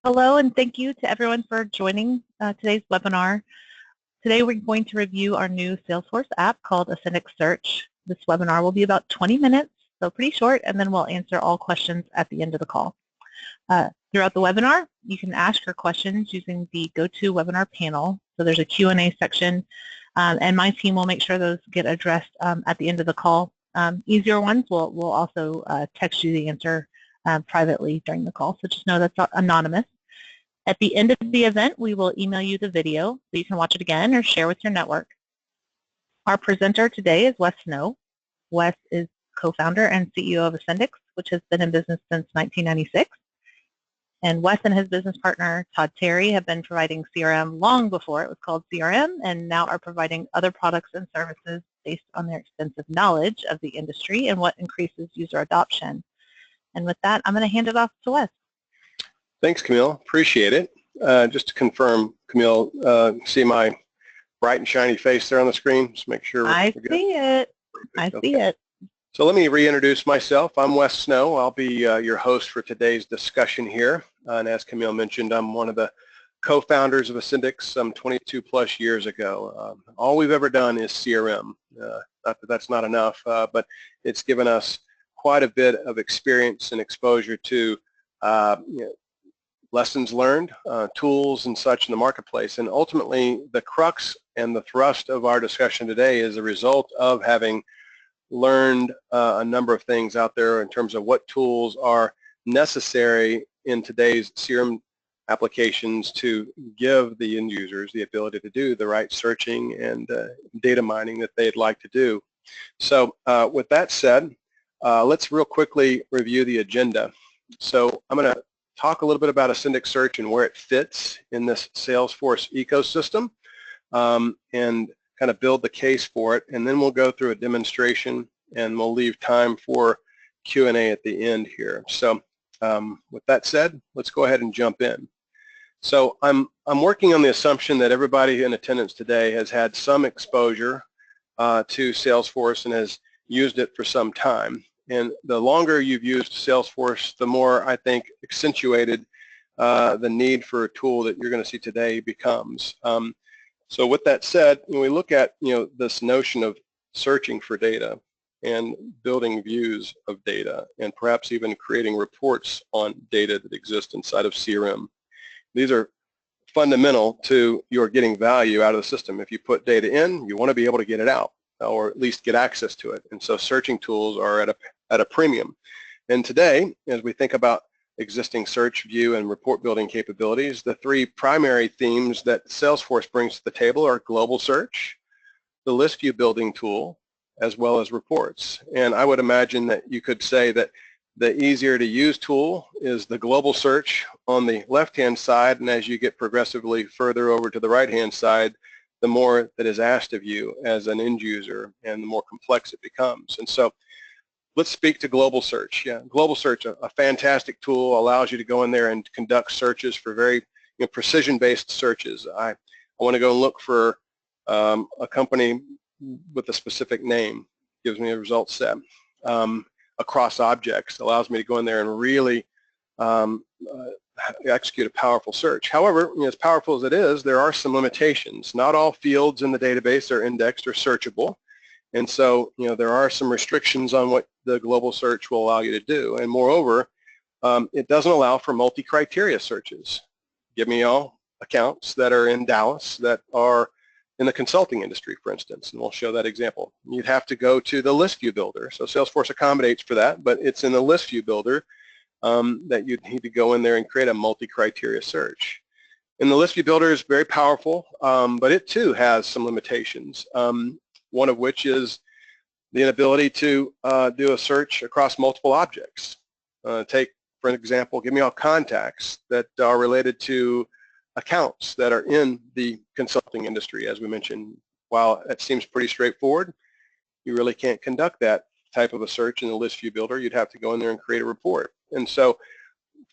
Hello, and thank you to everyone for joining today's webinar. Today we're going to review our new Salesforce app called Ascendix Search. This webinar will be about 20 minutes, so pretty short, and then we'll answer all questions at the end of the call. Throughout the webinar, you can ask your questions using the GoToWebinar panel. So there's a Q&A section, and my team will make sure those get addressed at the end of the call. Easier ones, we'll also text you the answer privately during the call, so just know that's anonymous. At the end of the event, we will email you the video so you can watch it again or share with your network. Our presenter today is Wes Snow. Wes is co-founder and CEO of Ascendix, which has been in business since 1996. And Wes and his business partner, Todd Terry, have been providing CRM long before it was called CRM, and now are providing other products and services based on their extensive knowledge of the industry and what increases user adoption. And with that, I'm going to hand it off to Wes. Thanks, Camille. Appreciate it. Just to confirm, Camille, see my bright and shiny face there on the screen? Just make sure I see it. I see it. So let me reintroduce myself. I'm Wes Snow. I'll be your host for today's discussion here. And as Camille mentioned, I'm one of the co-founders of Ascendix some 22 plus years ago. All we've ever done is CRM. Not that that's not enough, but it's given us quite a bit of experience and exposure to lessons learned, tools and such in the marketplace. And ultimately, the crux and the thrust of our discussion today is a result of having learned a number of things out there in terms of what tools are necessary in today's CRM applications to give the end users the ability to do the right searching and data mining that they'd like to do. So with that said, let's real quickly review the agenda. So I'm going to talk a little bit about Syndics Search and where it fits in this Salesforce ecosystem, and kind of build the case for it, and then we'll go through a demonstration and we'll leave time for Q&A at the end here. So with that said, let's go ahead and jump in. So I'm working on the assumption that everybody in attendance today has had some exposure to Salesforce and has used it for some time. And the longer you've used Salesforce, the more, I think, accentuated the need for a tool that you're going to see today becomes. So with that said, when we look at this notion of searching for data and building views of data and perhaps even creating reports on data that exist inside of CRM, these are fundamental to your getting value out of the system. If you put data in, you want to be able to get it out, or at least get access to it. And so searching tools are at a premium. And today, as we think about existing search, view, and report building capabilities, the three primary themes that Salesforce brings to the table are global search, the list view building tool, as well as reports. And I would imagine that you could say that the easier to use tool is the global search on the left-hand side, and as you get progressively further over to the right-hand side, the more that is asked of you as an end user and the more complex it becomes. And so let's speak to global search. Yeah, global search, a fantastic tool, allows you to go in there and conduct searches for very precision-based searches. I want to go and look for a company with a specific name, gives me a result set. Across objects, allows me to go in there and really execute a powerful search. However, as powerful as it is, there are some limitations. Not all fields in the database are indexed or searchable. And so, there are some restrictions on what the global search will allow you to do. And moreover, it doesn't allow for multi-criteria searches. Give me all accounts that are in Dallas that are in the consulting industry, for instance, and we'll show that example. You'd have to go to the list view builder. So Salesforce accommodates for that, but it's in the list view builder that you'd need to go in there and create a multi-criteria search. And the list view builder is very powerful, but it too has some limitations. One of which is the inability to do a search across multiple objects. Take, for example, give me all contacts that are related to accounts that are in the consulting industry, as we mentioned. While that seems pretty straightforward, you really can't conduct that type of a search in the list view builder. You'd have to go in there and create a report. And so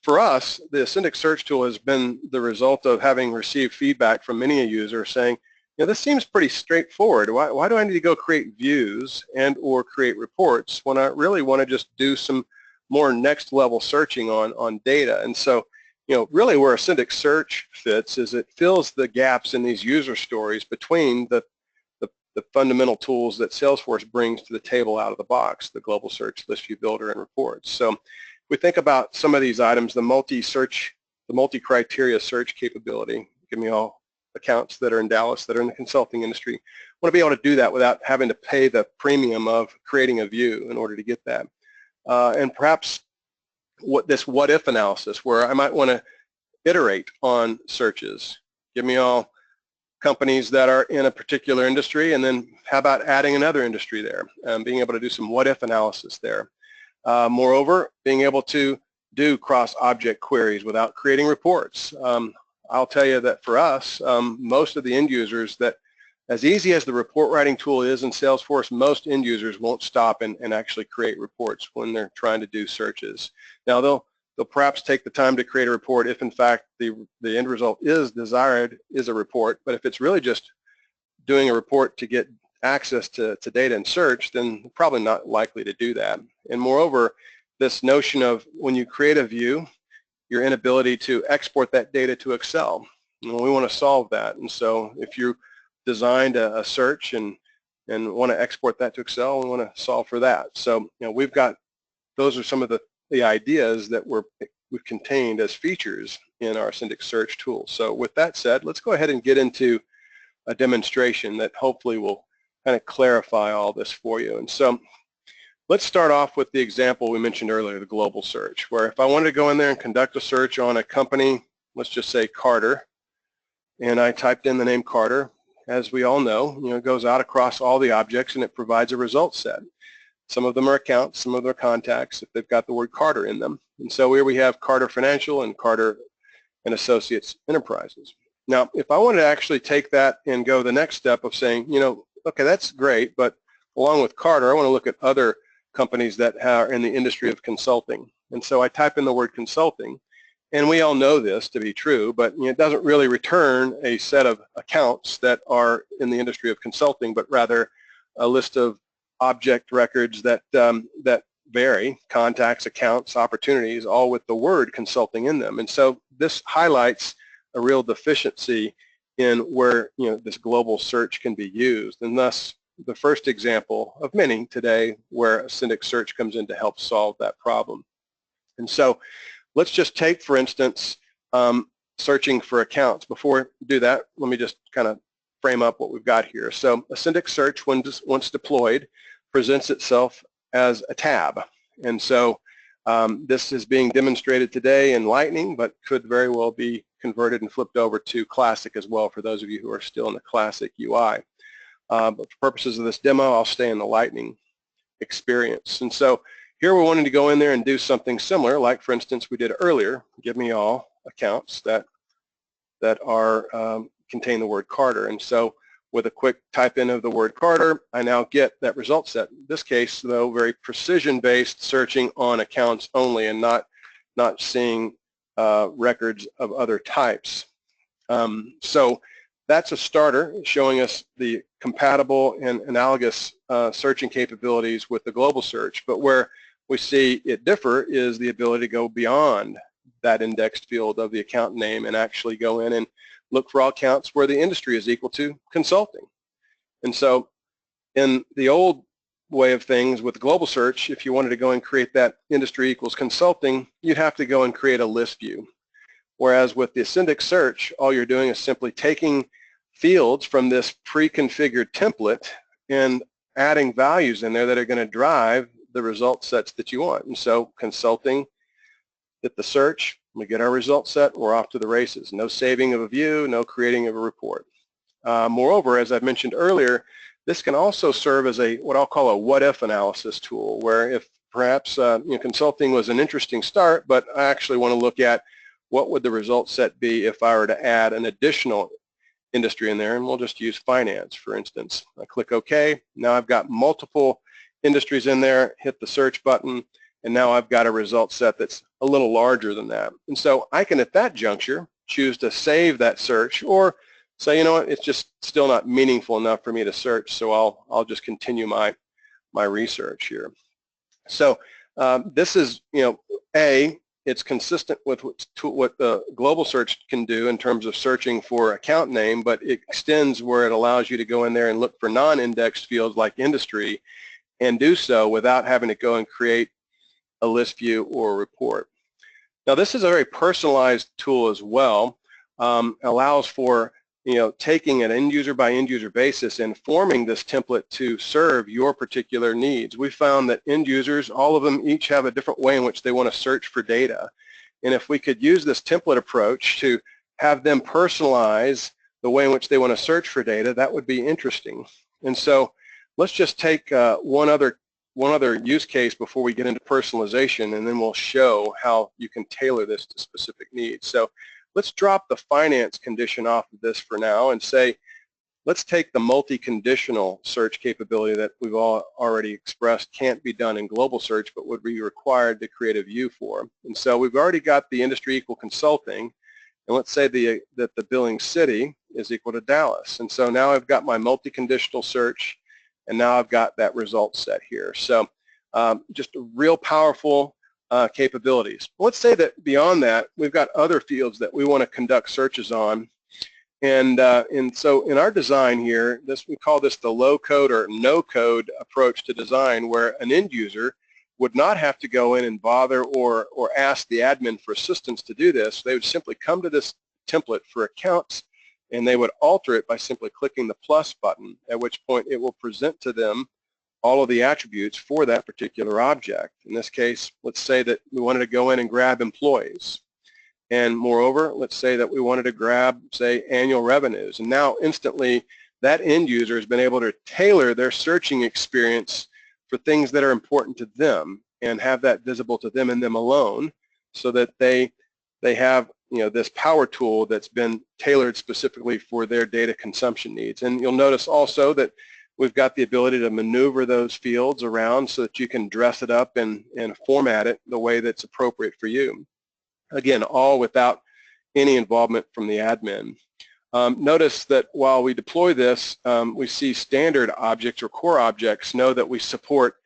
for us, the Syndics Search tool has been the result of having received feedback from many users saying, this seems pretty straightforward. Why do I need to go create views and or create reports when I really want to just do some more next level searching on data? And so really where Syndics Search fits is it fills the gaps in these user stories between the fundamental tools that Salesforce brings to the table out of the box, the global search, list view builder, and reports. So if we think about some of these items, the multi-criteria search capability, give me all accounts that are in Dallas that are in the consulting industry, want to be able to do that without having to pay the premium of creating a view in order to get that. And perhaps what if analysis, where I might want to iterate on searches. Give me all companies that are in a particular industry, and then how about adding another industry there, being able to do some what if analysis there. Moreover, being able to do cross-object queries without creating reports. I'll tell you that for us, most of the end users, that as easy as the report writing tool is in Salesforce, most end users won't stop and actually create reports when they're trying to do searches. Now they'll perhaps take the time to create a report if in fact the end result is desired is a report, but if it's really just doing a report to get access to data in search, then probably not likely to do that. And moreover, this notion of when you create a view, your inability to export that data to Excel. And we want to solve that. And so if you designed a search and want to export that to Excel, we want to solve for that. So we've got, those are some of the ideas that we've contained as features in our Syndics Search tool. So with that said, let's go ahead and get into a demonstration that hopefully will kind of clarify all this for you. And so let's start off with the example we mentioned earlier, the global search, where if I wanted to go in there and conduct a search on a company, let's just say Carter, and I typed in the name Carter, as we all know, it goes out across all the objects and it provides a result set. Some of them are accounts, some of them are contacts if they've got the word Carter in them. And so here we have Carter Financial and Carter and Associates Enterprises. Now, if I wanted to actually take that and go the next step of saying, okay, that's great, but along with Carter, I want to look at other companies that are in the industry of consulting. And so I type in the word consulting, and we all know this to be true, but it doesn't really return a set of accounts that are in the industry of consulting, but rather a list of object records that vary, contacts, accounts, opportunities, all with the word consulting in them. And so this highlights a real deficiency in where this global search can be used, and thus the first example of many today where Syndics Search comes in to help solve that problem. And so let's just take, for instance, searching for accounts. Before we do that, let me just kind of frame up what we've got here. So a Syndics Search, once deployed, presents itself as a tab. And so this is being demonstrated today in Lightning, but could very well be converted and flipped over to Classic as well for those of you who are still in the Classic UI. But for purposes of this demo, I'll stay in the Lightning experience. And so here we're wanting to go in there and do something similar, like for instance we did earlier, give me all accounts that are contain the word Carter. And so with a quick type in of the word Carter, I now get that result set. In this case, though, very precision-based searching on accounts only and not seeing records of other types. So that's a starter showing us the compatible and analogous searching capabilities with the global search. But where we see it differ is the ability to go beyond that indexed field of the account name and actually go in and look for all accounts where the industry is equal to consulting. And so in the old way of things with global search, if you wanted to go and create that industry equals consulting, you'd have to go and create a list view. Whereas with the Syndics Search, all you're doing is simply taking fields from this pre-configured template and adding values in there that are going to drive the result sets that you want. And so consulting, hit the search, we get our result set, we're off to the races. No saving of a view, no creating of a report. Moreover, as I've mentioned earlier, this can also serve as what I'll call a what-if analysis tool, where if perhaps consulting was an interesting start, but I actually want to look at what would the result set be if I were to add an additional industry in there, and we'll just use finance, for instance. I click OK. Now I've got multiple industries in there, hit the search button, and now I've got a result set that's a little larger than that. And so I can, at that juncture, choose to save that search or say, you know what, it's just still not meaningful enough for me to search, so I'll just continue my research here. So this is, A, it's consistent with what the global search can do in terms of searching for account name, but it extends where it allows you to go in there and look for non-indexed fields like industry and do so without having to go and create a list view or a report. Now this is a very personalized tool as well. Allows for taking an end user by end user basis and forming this template to serve your particular needs. We found that end users, all of them each have a different way in which they want to search for data. And if we could use this template approach to have them personalize the way in which they want to search for data, that would be interesting. And so let's just take one other use case before we get into personalization, and then we'll show how you can tailor this to specific needs. So let's drop the finance condition off of this for now and say, let's take the multi-conditional search capability that we've all already expressed can't be done in global search, but would be required to create a view for. And so we've already got the industry equal consulting, and let's say that the billing city is equal to Dallas. And so now I've got my multi-conditional search, and now I've got that result set here. So just a real powerful capabilities. Let's say that beyond that, we've got other fields that we want to conduct searches on. And so in our design here, we call this the low code or no code approach to design, where an end user would not have to go in and bother or ask the admin for assistance to do this. They would simply come to this template for accounts, and they would alter it by simply clicking the plus button, at which point it will present to them all of the attributes for that particular object. In this case, let's say that we wanted to go in and grab employees. And moreover, let's say that we wanted to grab, say, annual revenues. And now instantly, that end user has been able to tailor their searching experience for things that are important to them and have that visible to them and them alone, so that they have this power tool that's been tailored specifically for their data consumption needs. And you'll notice also that we've got the ability to maneuver those fields around so that you can dress it up and format it the way that's appropriate for you. Again, all without any involvement from the admin. Notice that while we deploy this, we see standard objects or core objects know that we support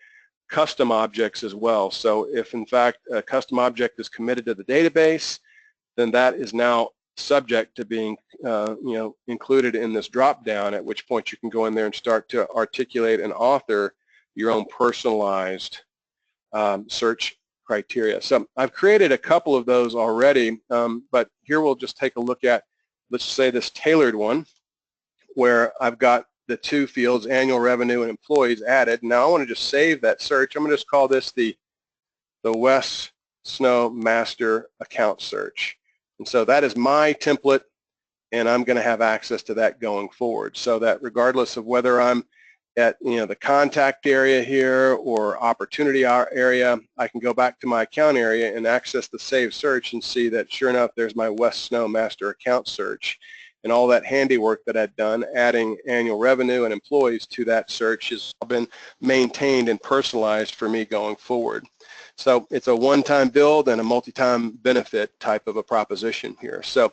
custom objects as well. So if in fact a custom object is committed to the database, then that is now subject to being included in this drop down, at which point you can go in there and start to articulate and author your own personalized search criteria. So I've created a couple of those already, but here we'll just take a look at, let's say, this tailored one where I've got the two fields, annual revenue and employees, added. Now I want to just save that search. I'm going to just call this the West Snow Master Account Search. And so that is my template, and I'm going to have access to that going forward, so that regardless of whether I'm at the contact area here or opportunity area, I can go back to my account area and access the save search and see that sure enough there's my West Snow Master Account Search, and all that handiwork that I'd done adding annual revenue and employees to that search has been maintained and personalized for me going forward. So it's a one-time build and a multi-time benefit type of a proposition here. So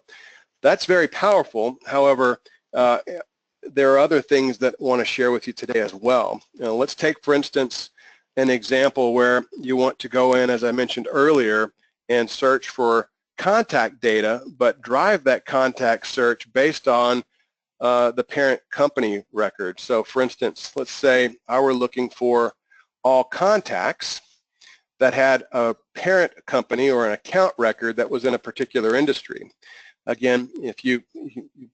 that's very powerful. However, there are other things that I want to share with you today as well. Let's take, for instance, an example where you want to go in, as I mentioned earlier, and search for contact data, but drive that contact search based on the parent company record. So for instance, let's say I were looking for all contacts that had a parent company or an account record that was in a particular industry. Again, if you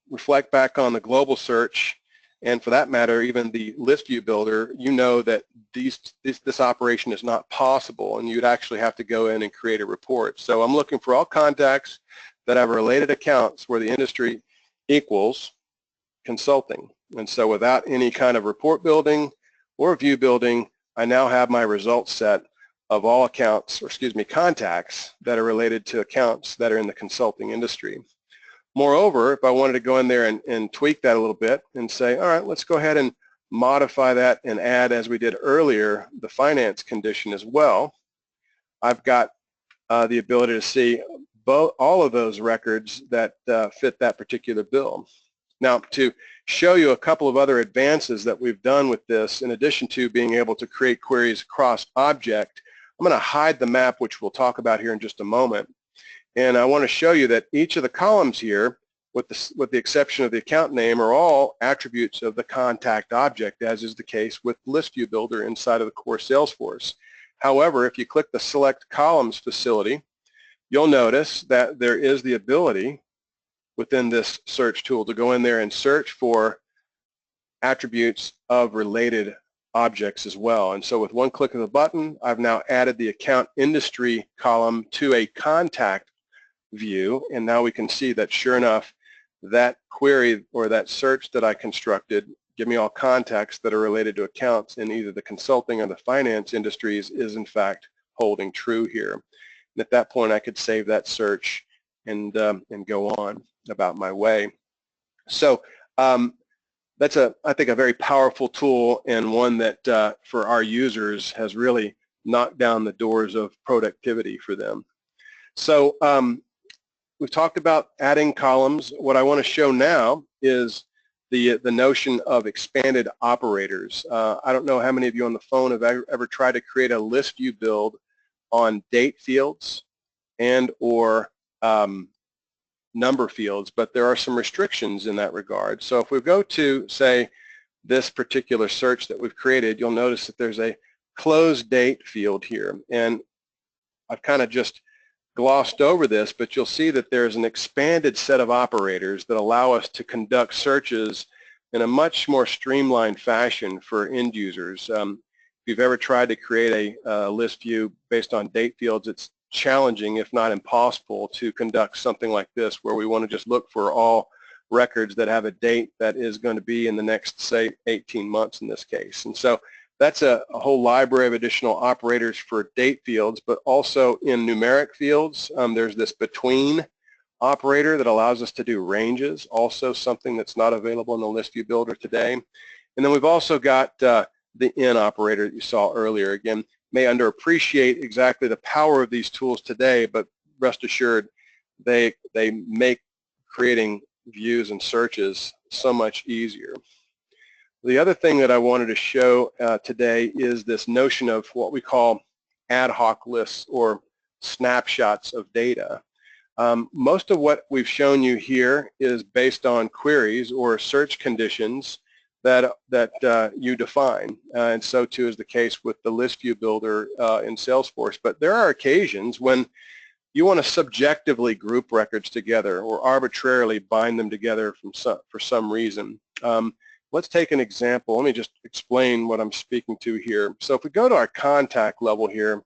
reflect back on the global search, and for that matter, even the list view builder, you know that this operation is not possible, and you'd actually have to go in and create a report. So I'm looking for all contacts that have related accounts where the industry equals consulting. And so without any kind of report building or view building, I now have my result set of all accounts, or excuse me, contacts that are related to accounts that are in the consulting industry. Moreover, if I wanted to go in there and tweak that a little bit and say, all right, let's go ahead and modify that and add, as we did earlier, the finance condition as well, I've got the ability to see all of those records that fit that particular bill. Now, to show you a couple of other advances that we've done with this, in addition to being able to create queries across object, I'm going to hide the map, which we'll talk about here in just a moment. And I want to show you that each of the columns here, with the exception of the account name, are all attributes of the contact object, as is the case with List View Builder inside of the core Salesforce. However, if you click the Select Columns facility, you'll notice that there is the ability within this search tool to go in there and search for attributes of related objects as well. And so with one click of the button, I've now added the account industry column to a contact view, and now we can see that sure enough, that query or that search that I constructed, give me all contacts that are related to accounts in either the consulting or the finance industries, is in fact holding true here. And at that point, I could save that search and go on about my way. So that's I think a very powerful tool, and one that for our users has really knocked down the doors of productivity for them. So we've talked about adding columns. What I want to show now is the notion of expanded operators. I don't know how many of you on the phone have ever tried to create a list view build on date fields and or number fields, but there are some restrictions in that regard. So if we go to, say, this particular search that we've created, you'll notice that there's a close date field here, and I've kind of just glossed over this, but you'll see that there's an expanded set of operators that allow us to conduct searches in a much more streamlined fashion for end users. If you've ever tried to create a list view based on date fields, it's challenging, if not impossible, to conduct something like this, where we want to just look for all records that have a date that is going to be in the next, say, 18 months in this case. And so that's a whole library of additional operators for date fields, but also in numeric fields, there's this between operator that allows us to do ranges, also something that's not available in the list view builder today. And then we've also got the in operator that you saw earlier. Again, may underappreciate exactly the power of these tools today, but rest assured they make creating views and searches so much easier. The other thing that I wanted to show today is this notion of what we call ad hoc lists, or snapshots of data. Most of what we've shown you here is based on queries or search conditions that you define, and so too is the case with the list view builder in Salesforce. But there are occasions when you want to subjectively group records together or arbitrarily bind them together for some reason. Let's take an example. Let me just explain what I'm speaking to here. So if we go to our contact level here,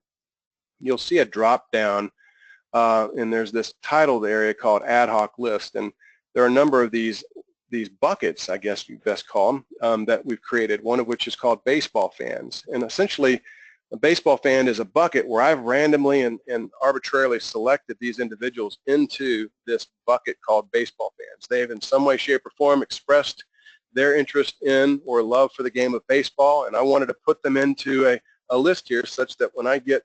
you'll see a drop down, and there's this titled area called Ad Hoc List, and there are a number of these buckets, I guess you best call them, that we've created, one of which is called baseball fans. And essentially, a baseball fan is a bucket where I've randomly and arbitrarily selected these individuals into this bucket called baseball fans. They have in some way, shape, or form expressed their interest in or love for the game of baseball, and I wanted to put them into a list here such that when I get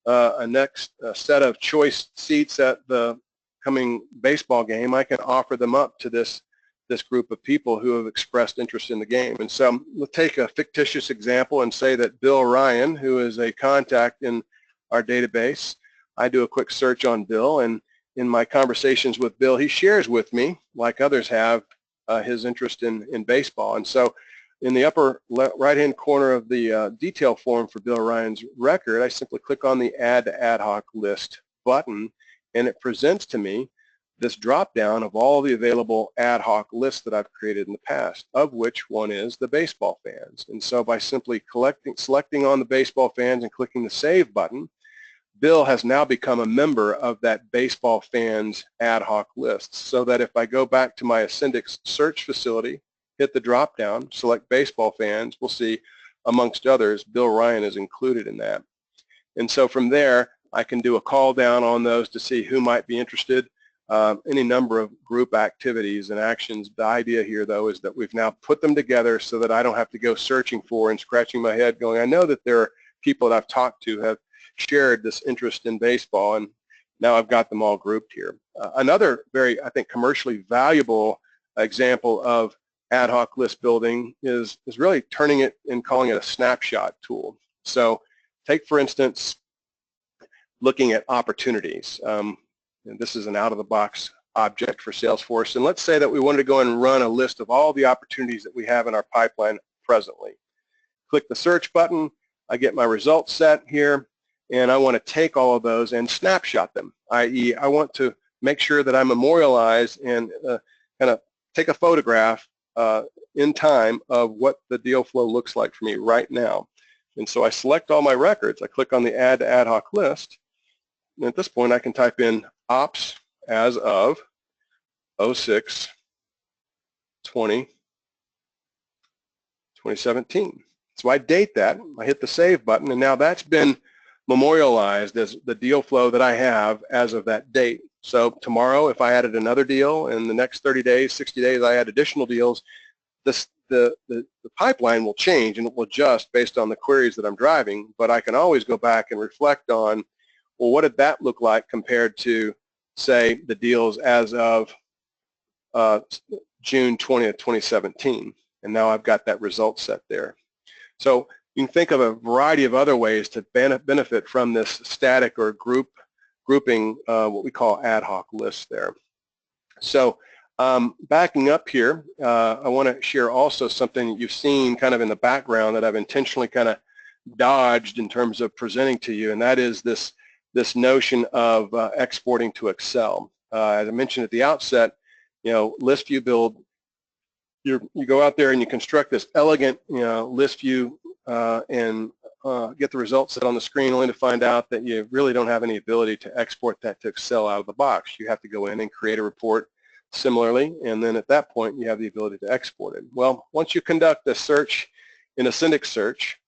a next set of choice seats at the coming baseball game, I can offer them up to this group of people who have expressed interest in the game. And so we'll take a fictitious example and say that Bill Ryan, who is a contact in our database, I do a quick search on Bill, and in my conversations with Bill, he shares with me, like others have, his interest in baseball. And so in the upper right-hand corner of the detail form for Bill Ryan's record, I simply click on the Add to Ad Hoc List button, and it presents to me this drop-down of all the available ad hoc lists that I've created in the past, of which one is the baseball fans. And so by simply selecting on the baseball fans and clicking the Save button, Bill has now become a member of that baseball fans ad hoc list, so that if I go back to my Ascendix search facility, hit the drop-down, select baseball fans, we'll see, amongst others, Bill Ryan is included in that. And so from there, I can do a call down on those to see who might be interested. Any number of group activities and actions. The idea here, though, is that we've now put them together so that I don't have to go searching for and scratching my head going, I know that there are people that I've talked to have shared this interest in baseball, and now I've got them all grouped here. Another very, I think, commercially valuable example of ad hoc list building is really turning it and calling it a snapshot tool. So take, for instance, looking at opportunities. And this is an out-of-the-box object for Salesforce. And let's say that we wanted to go and run a list of all the opportunities that we have in our pipeline presently. Click the search button. I get my results set here, and I want to take all of those and snapshot them, i.e. I want to make sure that I memorialize and kind of take a photograph in time of what the deal flow looks like for me right now. And so I select all my records. I click on the Add to Ad Hoc List. And at this point, I can type in ops as of 06/20/2017. So I date that. I hit the Save button, and now that's been memorialized as the deal flow that I have as of that date. So tomorrow, if I added another deal, and the next 30 days, 60 days, I add additional deals, the pipeline will change and it will adjust based on the queries that I'm driving, but I can always go back and reflect on, well, what did that look like compared to, say, the deals as of June 20th, 2017, and now I've got that result set there. So you can think of a variety of other ways to benefit from this static or grouping, what we call ad hoc lists there. So backing up here, I want to share also something that you've seen kind of in the background that I've intentionally kind of dodged in terms of presenting to you, and that is this notion of exporting to Excel. As I mentioned at the outset, list view build, you go out there and you construct this elegant, list view and get the results set on the screen, only to find out that you really don't have any ability to export that to Excel out of the box. You have to go in and create a report similarly, and then at that point you have the ability to export it. Well, once you conduct a search in a Syndics Search,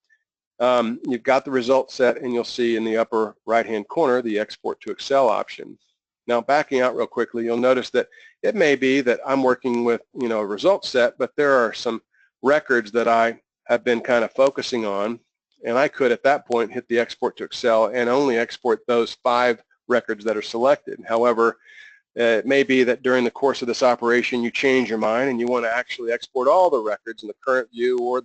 you've got the result set, and you'll see in the upper right-hand corner the Export to Excel option. Now, backing out real quickly, you'll notice that it may be that I'm working with a result set, but there are some records that I have been kind of focusing on, and I could at that point hit the Export to Excel and only export those 5 records that are selected. However, it may be that during the course of this operation you change your mind and you want to actually export all the records in the current view or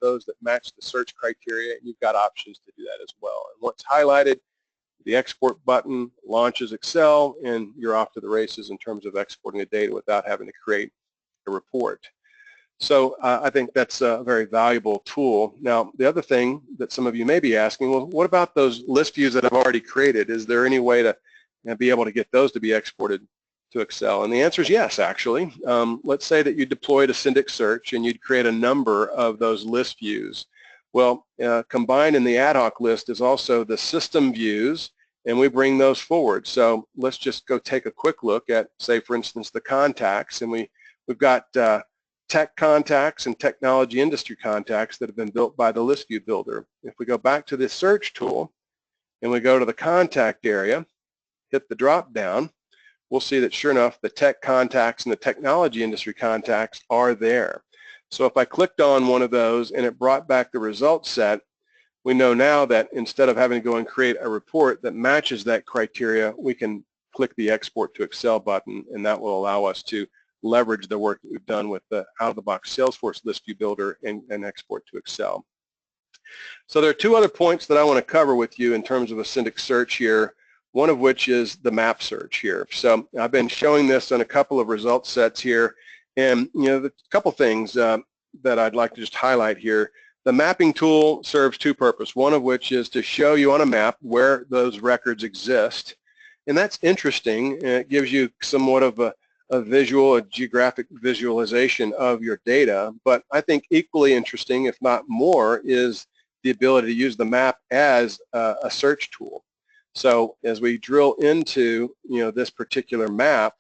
those that match the search criteria, and you've got options to do that as well. And once highlighted, the export button launches Excel, and you're off to the races in terms of exporting the data without having to create a report. So I think that's a very valuable tool. Now, the other thing that some of you may be asking, well, what about those list views that I've already created? Is there any way to be able to get those to be exported to Excel? And the answer is yes, actually. Let's say that you deployed a Syndics Search and you'd create a number of those list views. Well, combined in the ad hoc list is also the system views, and we bring those forward. So let's just go take a quick look at, say, for instance, the contacts, and we've got tech contacts and technology industry contacts that have been built by the list view builder. If we go back to this search tool and we go to the contact area, hit the drop down, we'll see that sure enough the tech contacts and the technology industry contacts are there. So if I clicked on one of those and it brought back the result set, we know now that instead of having to go and create a report that matches that criteria, we can click the Export to Excel button, and that will allow us to leverage the work that we've done with the out-of-the-box Salesforce List View Builder and export to Excel. So there are 2 other points that I want to cover with you in terms of a Syndics Search here, one of which is the map search here. So I've been showing this on a couple of result sets here, and the couple things that I'd like to just highlight here. The mapping tool serves 2 purposes, one of which is to show you on a map where those records exist, and that's interesting, and it gives you somewhat of a visual, a geographic visualization of your data. But I think equally interesting, if not more, is the ability to use the map as a search tool. So as we drill into this particular map,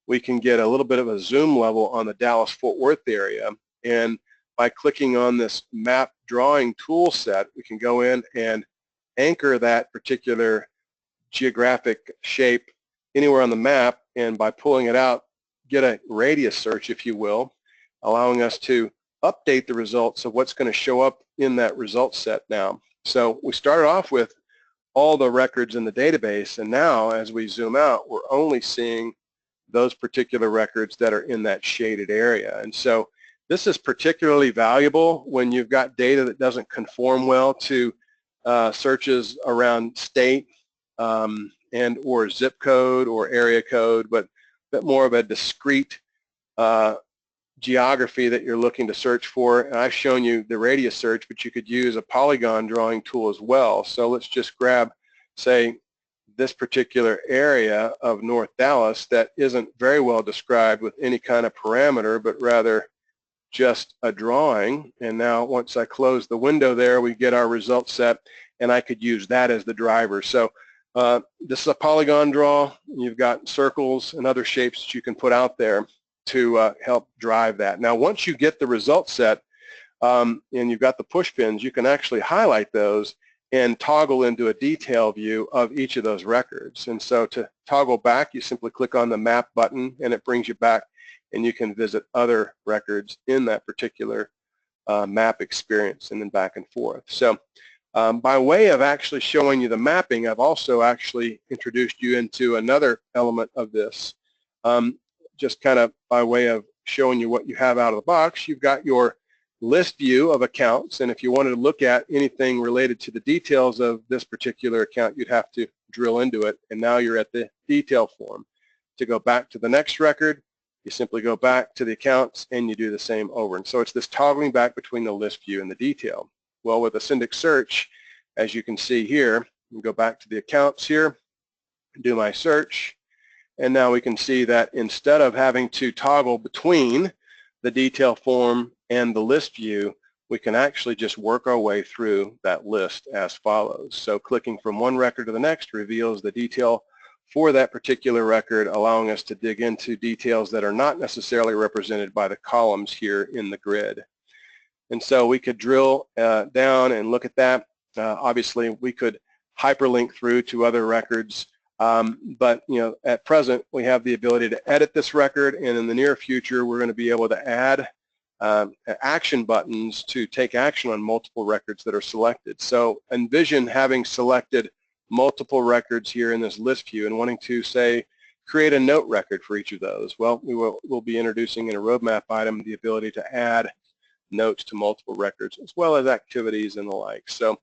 we can get a little bit of a zoom level on the Dallas-Fort Worth area, and by clicking on this map drawing tool set, we can go in and anchor that particular geographic shape anywhere on the map, and by pulling it out, get a radius search, if you will, allowing us to update the results of what's going to show up in that result set now. So we started off with all the records in the database, and now as we zoom out, we're only seeing those particular records that are in that shaded area. And so this is particularly valuable when you've got data that doesn't conform well to searches around state and or zip code or area code, but a bit more of a discrete geography that you're looking to search for. And I've shown you the radius search, but you could use a polygon drawing tool as well. So let's just grab, say, this particular area of North Dallas that isn't very well described with any kind of parameter, but rather just a drawing. And now once I close the window there, we get our result set, and I could use that as the driver. So this is a polygon draw. You've got circles and other shapes that you can put out there to help drive that. Now once you get the result set and you've got the push pins, you can actually highlight those and toggle into a detail view of each of those records. And so to toggle back, you simply click on the map button and it brings you back, and you can visit other records in that particular map experience, and then back and forth. So by way of actually showing you the mapping, I've also actually introduced you into another element of this. Just kind of by way of showing you what you have out of the box, you've got your list view of accounts, and if you wanted to look at anything related to the details of this particular account, you'd have to drill into it, and now you're at the detail form. To go back to the next record, you simply go back to the accounts and you do the same over. And so it's this toggling back between the list view and the detail. Well, with Ascendix Search, as you can see here, we go back to the accounts here, do my search, and now we can see that instead of having to toggle between the detail form and the list view, we can actually just work our way through that list as follows. So clicking from one record to the next reveals the detail for that particular record, allowing us to dig into details that are not necessarily represented by the columns here in the grid. And so we could drill down and look at that. Obviously, we could hyperlink through to other records, but at present we have the ability to edit this record, and in the near future we're going to be able to add action buttons to take action on multiple records that are selected. So envision having selected multiple records here in this list view and wanting to, say, create a note record for each of those. Well, we'll be introducing in a roadmap item the ability to add notes to multiple records as well as activities and the like. So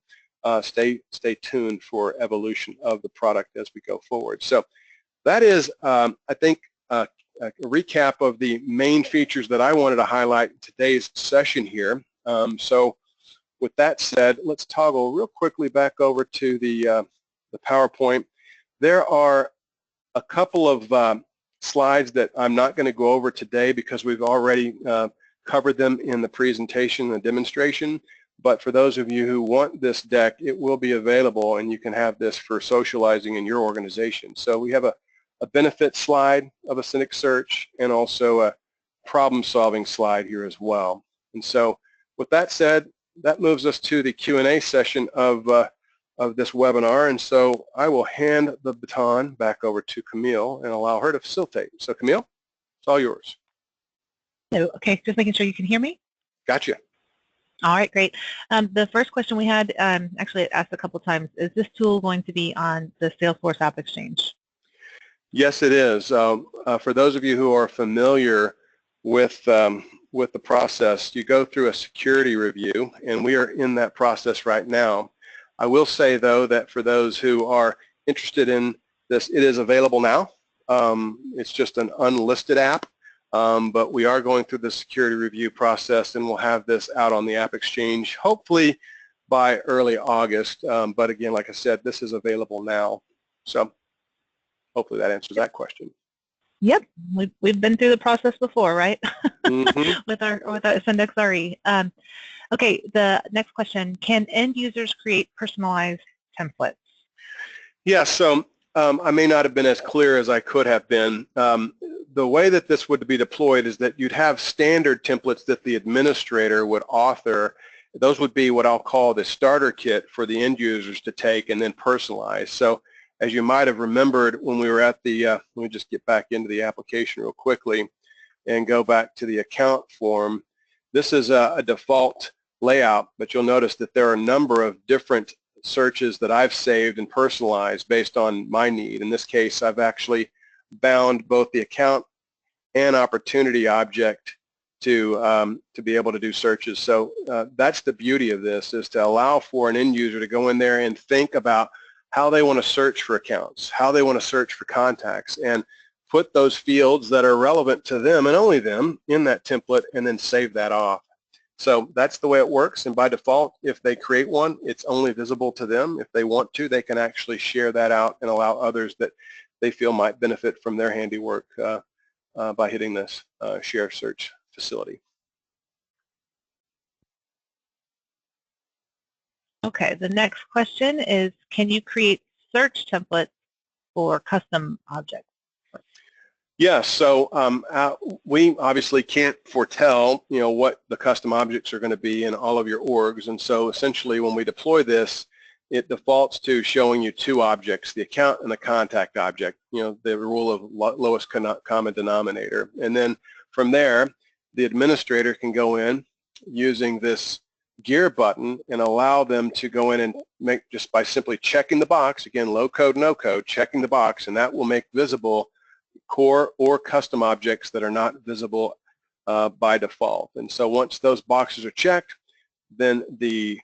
stay tuned for evolution of the product as we go forward. So that is, I think, a recap of the main features that I wanted to highlight in today's session here. So with that said, let's toggle real quickly back over to the PowerPoint. There are a couple of slides that I'm not going to go over today because we've already covered them in the presentation and demonstration. But for those of you who want this deck, it will be available, and you can have this for socializing in your organization. So we have a benefit slide of Syndics Search and also a problem-solving slide here as well. And so with that said, that moves us to the Q&A session of this webinar. And so I will hand the baton back over to Camille and allow her to facilitate. So Camille, it's all yours. So, okay, just making sure you can hear me. Gotcha. All right, great. The first question we had, actually it asked a couple times, is this tool going to be on the Salesforce App Exchange? Yes, it is. For those of you who are familiar with the process, you go through a security review, and we are in that process right now. I will say, though, that for those who are interested in this, it is available now. It's just an unlisted app, but we are going through the security review process, and we'll have this out on the App Exchange hopefully by early August. But again, like I said, this is available now. So hopefully that answers that question. Yep, we've been through the process before, right? Mm-hmm. with our Ascendix RE. Okay, the next question, can end users create personalized templates? Yeah, so I may not have been as clear as I could have been. The way that this would be deployed is that you'd have standard templates that the administrator would author. Those would be what I'll call the starter kit for the end users to take and then personalize. So as you might have remembered when we were at the, let me just get back into the application real quickly and go back to the account form. This is a default layout, but you'll notice that there are a number of different searches that I've saved and personalized based on my need. In this case, I've actually bound both the account and opportunity object to be able to do searches. So that's the beauty of this, is to allow for an end user to go in there and think about how they want to search for accounts, how they want to search for contacts, and put those fields that are relevant to them and only them in that template, and then save that off. So that's the way it works, and by default, if they create one, it's only visible to them. If they want to, they can actually share that out and allow others that they feel might benefit from their handiwork by hitting this share search facility. Okay, the next question is, can you create search templates for custom objects? Yes, so we obviously can't foretell, what the custom objects are going to be in all of your orgs, and so essentially when we deploy this, it defaults to showing you two objects, the account and the contact object, the rule of lowest common denominator. And then from there, the administrator can go in using this gear button and allow them to go in and make, just by simply checking the box, again, low code, no code, checking the box, and that will make visible core or custom objects that are not visible by default. And so once those boxes are checked, then the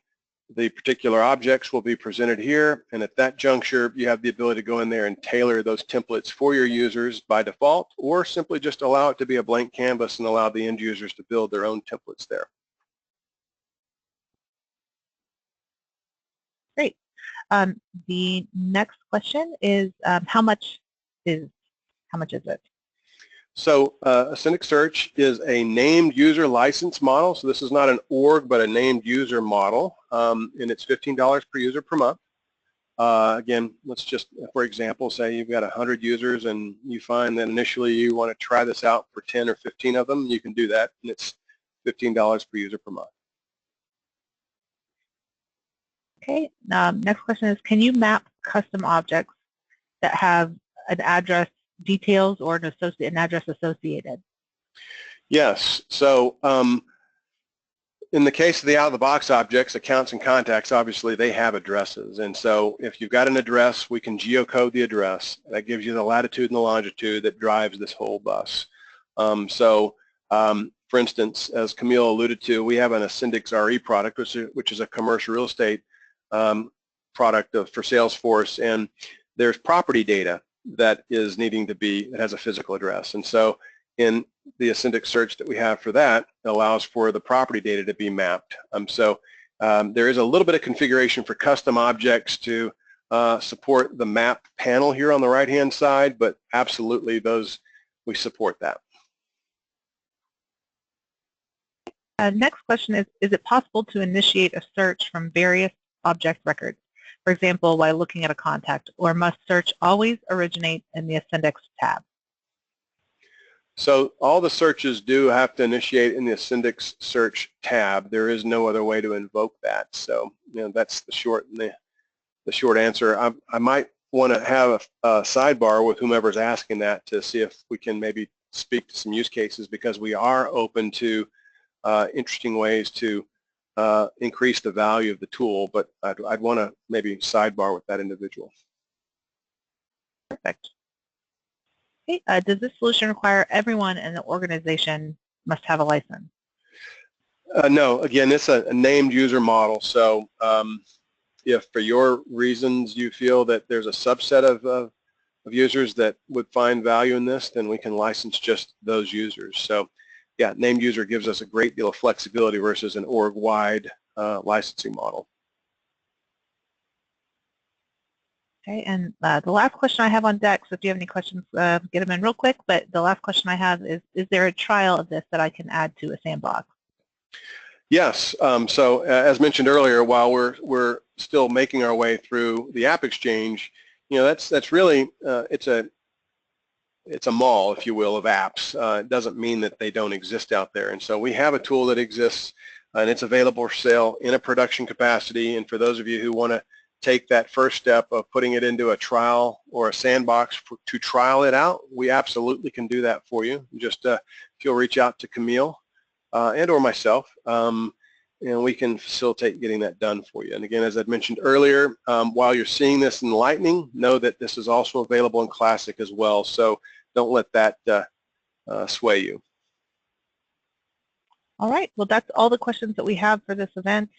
particular objects will be presented here, and at that juncture you have the ability to go in there and tailor those templates for your users by default, or simply just allow it to be a blank canvas and allow the end users to build their own templates there. Great. The next question is, how much is it? So Syndics Search is a named user license model. So this is not an org, but a named user model, and it's $15 per user per month. Again, let's just, for example, say you've got 100 users and you find that initially you want to try this out for 10 or 15 of them. You can do that, and it's $15 per user per month. Okay, next question is, can you map custom objects that have an address details or an address associated? Yes, so in the case of the out-of-the-box objects, accounts and contacts, obviously they have addresses, and so if you've got an address, we can geocode the address. That gives you the latitude and the longitude that drives this whole bus. For instance, as Camille alluded to, we have an Ascendix RE product, which is a commercial real estate product for Salesforce, and there's property data that is needing to be, that has a physical address. And so in the Syndics Search that we have for that, it allows for the property data to be mapped. There is a little bit of configuration for custom objects to support the map panel here on the right-hand side, but absolutely we support that. Next question is it possible to initiate a search from various object records? For example, while looking at a contact, or must search always originate in the Ascendix tab? So all the searches do have to initiate in the Ascendix Search tab. There is no other way to invoke that. So that's the short answer. I might want to have a sidebar with whomever's asking that to see if we can maybe speak to some use cases, because we are open to interesting ways to increase the value of the tool, but I'd want to maybe sidebar with that individual. Perfect. Okay. Does this solution require everyone in the organization must have a license? No, again, it's a named user model, so if for your reasons you feel that there's a subset of users that would find value in this, then we can license just those users. So yeah, named user gives us a great deal of flexibility versus an org-wide licensing model. Okay, and the last question I have on deck, so if you have any questions, get them in real quick, but the last question I have is there a trial of this that I can add to a sandbox? Yes, so as mentioned earlier, while we're still making our way through the App Exchange, that's really, it's a mall, if you will, of apps. It doesn't mean that they don't exist out there. And so we have a tool that exists, and it's available for sale in a production capacity. And for those of you who want to take that first step of putting it into a trial or a sandbox to trial it out, we absolutely can do that for you. Just if you'll reach out to Camille and or myself, and we can facilitate getting that done for you. And again, as I mentioned earlier, while you're seeing this in Lightning, know that this is also available in Classic as well. So don't let that sway you. All right. Well, that's all the questions that we have for this event.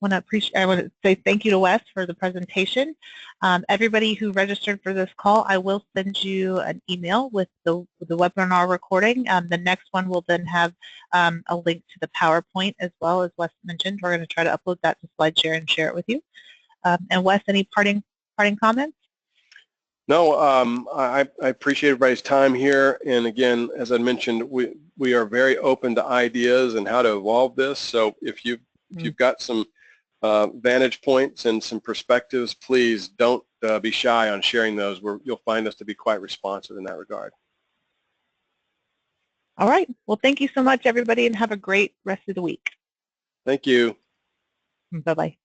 I want to say thank you to Wes for the presentation. Everybody who registered for this call, I will send you an email with the webinar recording. The next one will then have a link to the PowerPoint as well, as Wes mentioned. We're going to try to upload that to SlideShare and share it with you. And Wes, any parting comments? No, I appreciate everybody's time here. And again, as I mentioned, we are very open to ideas and how to evolve this. So if you've got some vantage points and some perspectives, please don't be shy on sharing those. You'll find us to be quite responsive in that regard. All right. Well, thank you so much, everybody, and have a great rest of the week. Thank you. Bye-bye.